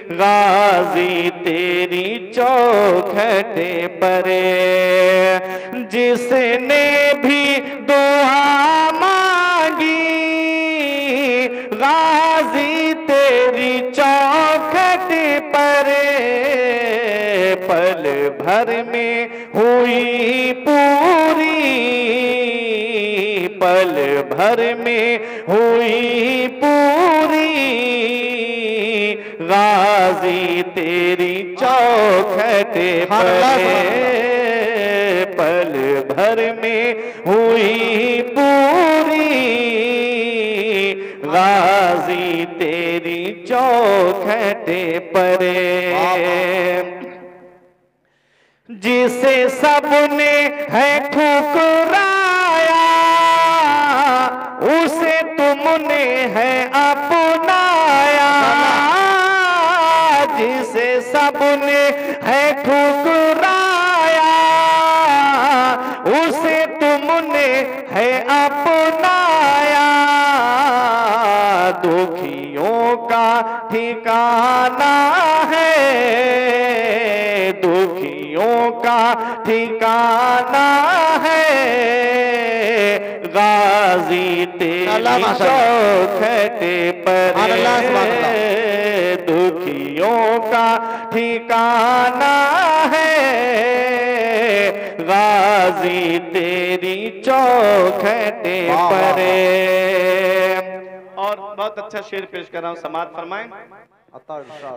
गाजी तेरी चौखटे परे, जिसने भी दुआ मांगी गाजी तेरी चौखटे परे, पल भर में हुई पूरी, पल भर में हुई पूरी, गाजी तेरी चौखटे परे, पल भर में हुई पूरी, गाजी तेरी चौखटे परे। जिसे सबने है ठुकराया उसे तुमने है अपनाया, जिसे सबने है ठुकराया उसे तुमने है अपनाया, दुखियों का ठिकाना है, दुखियों का ठिकाना है, गाजी तेरी चौखटे परे, दुखियों का ठिकाना है, गाजी तेरी चौखटे परे। और बहुत अच्छा शेर पेश कर रहा हूं, समात फरमाएं।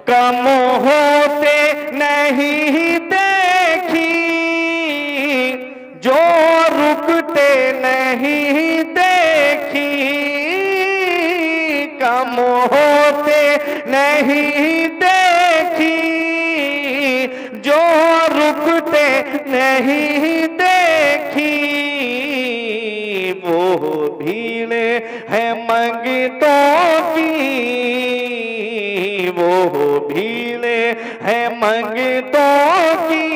कम होते नहीं देखी जो रुकते नहीं देखी, कम होते नहीं देखी जो रुकते नहीं देखी, वो भीड़ है मंगतों की, वो भीड़ है मंगतों की,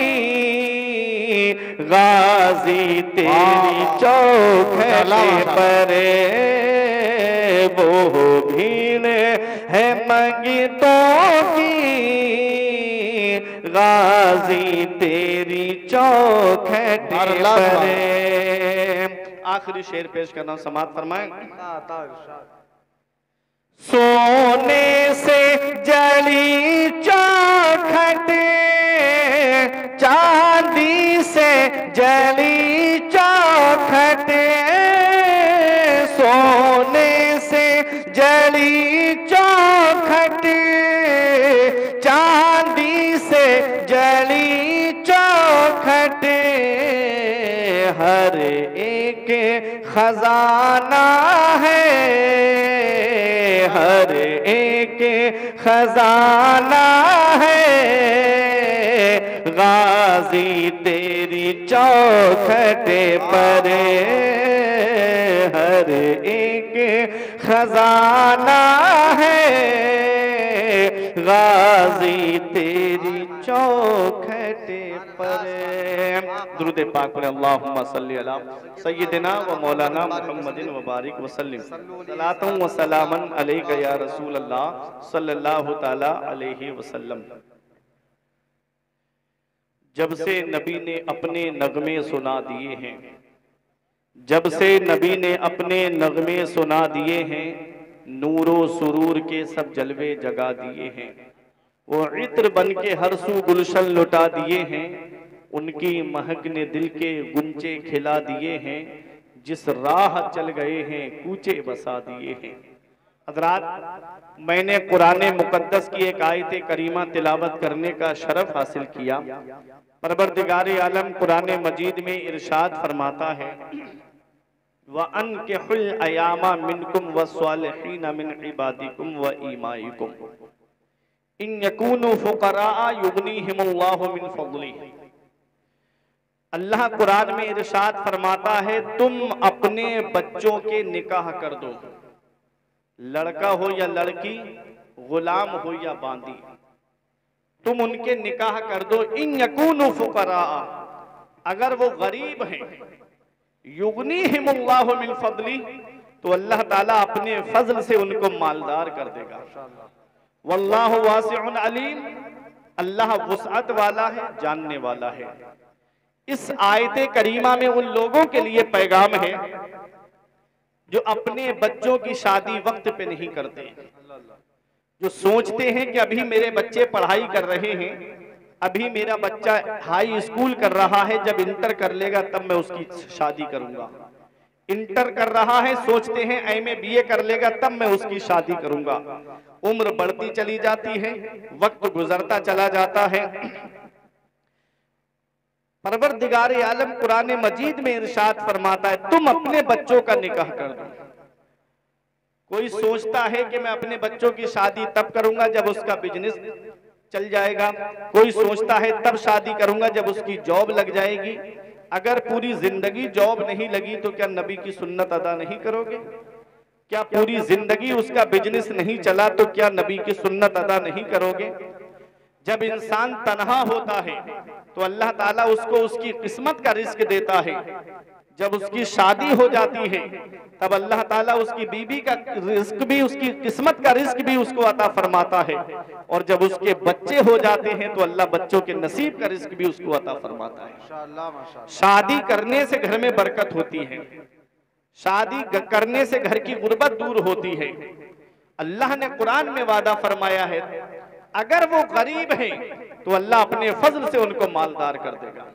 गाजी तेरी चौखटे परे, वो भीड़ है मंगतों की, गाजी तेरी चौखटे परे। आखिरी शेर पेश करना, समात फरमाएं। सोने से जली चौखटे, चांदी से जली चौखटे, सोने से जली चौखटे, चांदी से जली चौखटे, हर एक खजाना है, हर एक खजाना है, गाजी तेरी चौखटे परे, हर एक खजाना है, गाजी तेरी चौखटे परे। दुरूद पाक पढ़े, अल्लाहुम्मा सल्ली अला सय्यिदिना व मौलाना मुहम्मदिन व बारिक व सल्लिम, सलातन व सलामन अलैका या रसूल अल्लाह सल्लल्लाहु तआला अलैहि वसल्लम। जब से नबी ने अपने नगमे सुना दिए हैं, जब से नबी ने अपने नगमे सुना दिए हैं, नूरो सुरूर के सब जलवे जगा दिए हैं, वो इत्र बन के हर सू गुलशन लुटा दिए हैं, उनकी महक ने दिल के गुंचे खिला दिए हैं, जिस राह चल गए हैं कूचे बसा दिए हैं। हज़रात, मैंने कुरान मुकद्दस की एक आयत करीमा तिलावत करने का शरफ हासिल किया। परवरदिगार आलम कुरान मजीद में इरशाद फरमाता है, व अनकिहुल अयामा मिनकुम वस्सालिहीन मिन इबादिकुम व इमाइकुम इन यकूनु फुकरा युगनीहिमुल्लाहु मिन फज़लिही। अल्लाह कुरान में इरशाद फरमाता है, तुम अपने बच्चों के निकाह कर दो, लड़का हो या लड़की, गुलाम हो या बांदी, तुम उनके निकाह कर दो। इन यकूनु फुकरा, अगर वो गरीब हैं, युगनीहिमुल्लाहु मिन फज़ली, तो अल्लाह ताला अपने फजल से उनको मालदार कर देगा। वल्लाहु वासिउन अलीम, अल्लाह वुसअत वाला है, जानने वाला है। इस आयत करीमा में उन लोगों के लिए पैगाम है जो अपने बच्चों की शादी वक्त पे नहीं करते, जो सोचते हैं कि अभी मेरे बच्चे पढ़ाई कर रहे हैं, अभी मेरा बच्चा हाई स्कूल कर रहा है, जब इंटर कर लेगा तब मैं उसकी शादी करूंगा। इंटर कर रहा है, सोचते हैं एमए बीए कर लेगा तब मैं उसकी शादी करूंगा। उम्र बढ़ती चली जाती है, वक्त गुजरता चला जाता है। परवरदिगार आलम कुरान मजीद में इरशाद फरमाता है, तुम अपने बच्चों का निकाह कर दो। कोई सोचता है कि मैं अपने बच्चों की शादी तब करूंगा जब उसका बिजनेस चल जाएगा, कोई सोचता है तब शादी करूंगा जब उसकी जॉब लग जाएगी। अगर पूरी जिंदगी जॉब नहीं लगी तो क्या नबी की सुन्नत अदा नहीं करोगे? क्या पूरी जिंदगी उसका बिजनेस नहीं चला तो क्या नबी की सुन्नत अदा नहीं करोगे? जब इंसान तन्हा होता है तो अल्लाह ताला उसको उसकी किस्मत का रिस्क देता है। जब उसकी शादी हो जाती है तब अल्लाह ताला उसकी बीवी का रिस्क भी, उसकी किस्मत का रिस्क भी उसको अता फरमाता है। और जब उसके बच्चे हो जाते हैं तो अल्लाह बच्चों के नसीब का रिस्क भी उसको अता फरमाता है। शादी करने से घर में बरकत होती है, शादी करने से घर की गुर्बत दूर होती है। अल्लाह ने कुरान में वादा फरमाया है, अगर वो गरीब हैं तो अल्लाह अपने फजल से उनको मालदार कर देगा।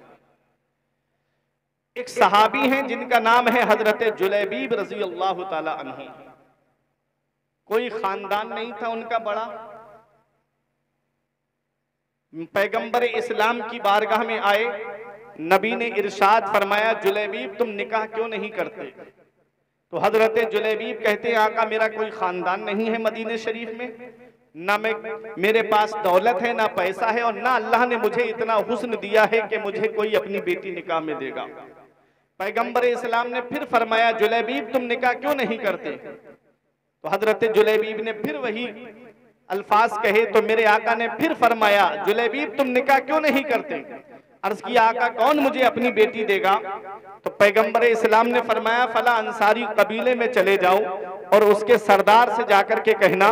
एक सहाबी हैं जिनका नाम है हजरत जुलैबीब रजी अल्लाह ताला अन्हु। कोई खानदान नहीं था उनका बड़ा। पैगंबर इस्लाम की बारगाह में आए, नबी ने इरशाद फरमाया, जुलैबीब तुम निकाह क्यों नहीं करते? तो हजरत जुलैबीब कहते हैं, आका मेरा कोई खानदान नहीं है मदीने शरीफ में, ना मेरे पास दौलत है, ना पैसा है, और ना अल्लाह ने मुझे इतना हुस्न दिया है कि मुझे कोई अपनी बेटी निकाह में देगा। पैगंबर इस्लाम ने फिर फरमाया, जुलैबीब तुम निकाह क्यों नहीं करते? तो हजरत जुलैबीब ने फिर वही अल्फाज कहे तो मेरे आका ने फिर फरमाया, जुलैबीब तुम निकाह क्यों नहीं करते? अर्ज किया, आका कौन मुझे अपनी बेटी देगा? तो पैगंबर इस्लाम ने फरमाया, फला अंसारी कबीले में चले जाओ और उसके सरदार से जाकर के कहना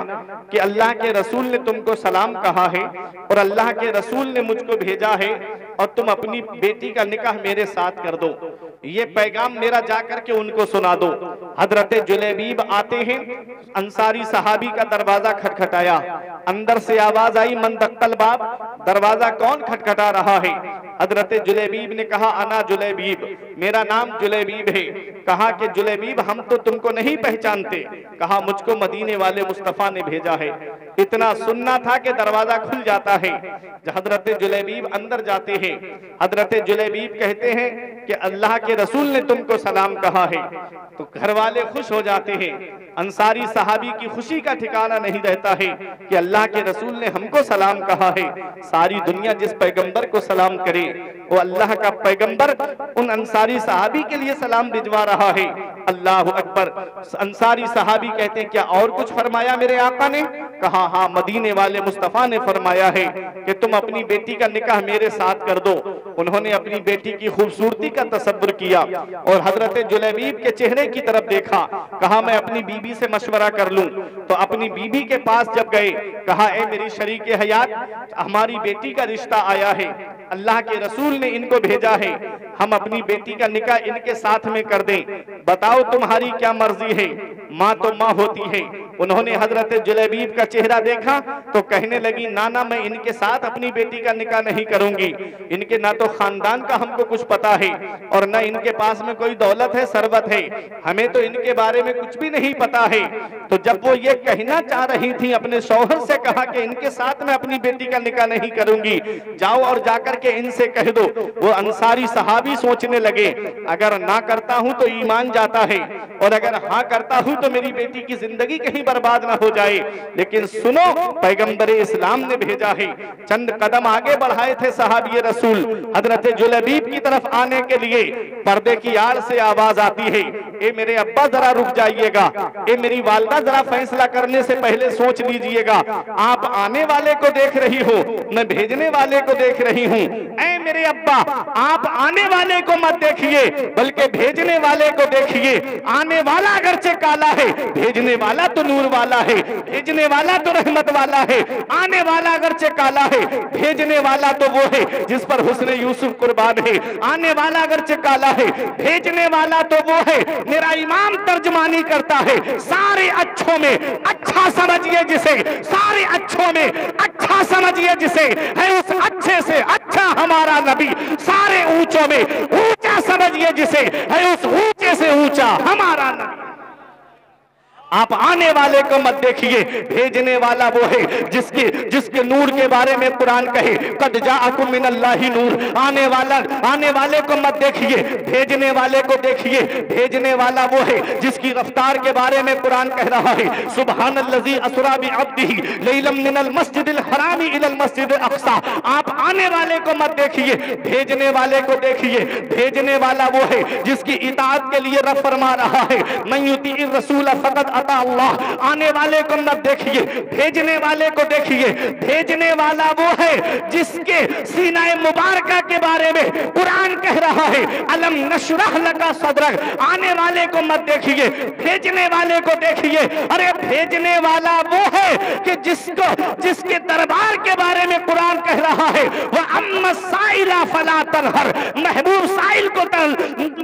कि अल्लाह के रसूल ने तुमको सलाम कहा है और अल्लाह के रसूल ने मुझको भेजा है और तुम अपनी बेटी का निकाह मेरे साथ कर दो। ये पैगाम मेरा जाकर के उनको सुना दो। हजरत जुलैबीब आते हैं, अंसारी सहाबी का दरवाजा खटखटाया, अंदर से आवाज आई, मन दक्कल बाब, दरवाजा कौन खटखटा रहा है? हजरत जुलैबीब ने कहा, अना जुलैबीब, मेरा नाम जुलैबीब है। कहा कि जुलैबीब हम तो तुमको नहीं पहचानते। कहा मुझको मदीने वाले मुस्तफा ने भेजा है। इतना सुनना था कि दरवाजा खुल जाता है। हजरत जुलैबीब अंदर जाते हैं। हजरत जुलैबीब कहते हैं कि अल्लाह के रसूल ने तुमको सलाम कहा है। तो घर वाले खुश हो जाते हैं। अंसारी सहाबी की खुशी का ठिकाना नहीं रहता है कि अल्लाह के रसूल ने हमको सलाम कहा है। सारी दुनिया जिस पैगंबर को सलाम करे वो अल्लाह का पैगंबर उन अंसारी सहाबी के लिए सलाम भिजवा रहा है। अल्लाह अकबर। अंसारी सहाबी कहते हैं, क्या और कुछ फरमाया मेरे आका ने? कहा हाँ, मदीने वाले मुस्तफा ने फरमाया है कि तुम अपनी बेटी का निकाह मेरे साथ कर दो। उन्होंने अपनी बेटी की खूबसूरती का तसव्वुर किया और हजरत जुलैबीब के चेहरे की तरफ देखा। कहा मैं अपनी बीबी से मशवरा कर लूं। तो अपनी बीबी के पास जब गए, कहा ए मेरी शरीके हयात, हमारी बेटी का रिश्ता आया है, अल्लाह के रसूल ने इनको भेजा है, हम अपनी बेटी का निकाह इनके साथ में कर दें, बताओ तुम्हारी क्या मर्जी है? माँ तो माँ होती है। उन्होंने हजरत जुलैबीब का चेहरा देखा तो कहने लगी, नाना मैं इनके साथ अपनी बेटी का निकाह नहीं करूंगी। इनके ना तो खानदान का हमको कुछ पता है और ना इनके पास में कोई दौलत है, सरवत है, हमें तो इनके बारे में कुछ भी नहीं पता है। तो जब वो ये कहना चाह रही थी, अपने शौहर से कहा कि इनके साथ में अपनी बेटी का निकाह नहीं करूंगी, जाओ और जाकर के इनसे कह दो। वो अंसारी सहाबी सोचने लगे, अगर ना करता हूं तो ईमान जाता है और अगर हाँ करता हूं तो मेरी बेटी की जिंदगी कहीं बर्बाद ना हो जाए। लेकिन सुनो, पैगंबर इस्लाम ने भेजा है। चंद कदम आगे बढ़ाए थे सहाबी रसूल हजरत जुलैबीब की तरफ आने के लिए, पर्दे की आड़ से आवाज आती है, ए मेरे अब्बा जरा रुक जाइएगा, ए मेरी वालिदा जरा फैसला करने से पहले सोच लीजिएगा। आप आने वाले को देख रही हो, मैं भेजने वाले को देख रही हूँ। मेरे अब्बा, आप आने वाले को मत देखिए बल्कि भेजने वाले को देखिए। आने वाला अगरचे काला है, भेजने वाला तो नूर वाला है, भेजने वाला तो रहमत वाला है। आने वाला अगरचे काला है, भेजने वाला तो वो है जिस पर हुस्न यूसुफ कुर्बान है। आने वाला अगरचे काला है, भेजने वाला तो वो है। मेरा इमाम तर्जमानी करता है, सारे अच्छों में अच्छा समझिए जिसे, सारे अच्छों में अच्छा समझिए जिसे, है उस अच्छे से अच्छा हमारा नबी। सारे ऊंचों में ऊंचा समझिए जिसे, है उस ऊंचे से ऊंचा हमारा नबी। आप आने वाले को मत देखिए, भेजने वाला वो है जिसके नूर के बारे में कुरान कहे, कद जाअकुम मिनल्लाहि नूर। आने वाले को मत देखिए, भेजने वाले को देखिए। भेजने वाला वो है जिसकी रफ्तार के बारे में कुरान कह रहा है, सुब्हानल्लज़ी अस्रा बिअब्दिही लैलन मिनल मस्जिदिल हरामी इलल मस्जिदिल अक़सा। आप आने वाले को मत देखिए, भेजने वाले को देखिए। भेजने वाला वो है जिसकी इताअत के लिए रब फरमा रहा है, मन युतीइर रसूल फ़क़द अता अल्लाह। आने वाले को मत देखिए, भेजने वाले को देखिए। भेजने वाला वो है जिसके सीनाए मुबारका के बारे में कुरान कह रहा है, अलम नशरह लका सदरक। आने वाले को मत देखिए, भेजने वाले को देखिए। अरे भेजने वाला वो है कि जिसके दरबार के बारे में कुरान कह रहा है, वह अम्मा साइला फला तनहर। महबूब साइल को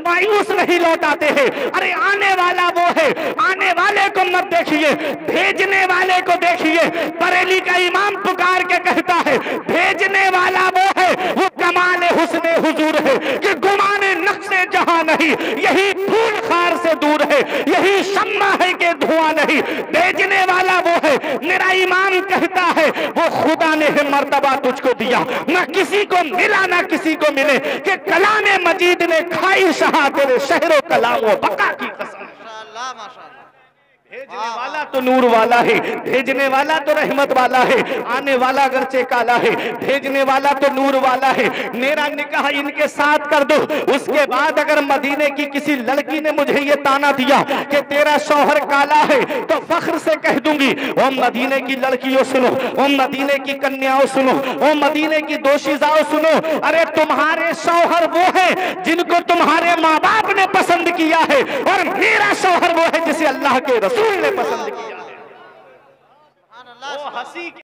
मायूस नहीं लौटाते हैं। अरे आने वाला वो है, आने वाले को मत देखिए, भेजने वाले को देखिए। बरेली का इमाम पुकार के कहता है, भेजने वाला वो है, वो कमाल हुस्ने हुजूर है कि गुमाने नक्शे जहां नहीं, यही फूल खार से दूर है, यही शम्मा है कि धुआं नहीं। भेजने वाला वो है, मेरा इमाम कहता है, वो खुदा ने है मर्तबा तुझको दिया, ना किसी को मिला ना किसी को मिले, कि कलाम मजीद ने खाई शहा तेरे शहरों कलाम व बका की कसम। भेजने वाला तो नूर वाला है, भेजने वाला तो रहमत वाला है। आने वाला अगरचे काला है, भेजने वाला तो नूर वाला है। मेरा निकाह इनके साथ कर दो, उसके बाद अगर मदीने की किसी लड़की ने मुझे ये ताना दिया कि तेरा शौहर काला है, तो फख्र से कह दूंगी, ओ मदीने की लड़कियों सुनो, ओ मदीने की कन्याओं सुनो, ओ मदीने की दोशीजाओं सुनो। अरे तुम्हारे शौहर वो है जिनको तुम्हारे माँ बाप ने पसंद किया है, और मेरा शौहर वो है जिसे अल्लाह के रसूल ने पसंद किया है। वो हंसी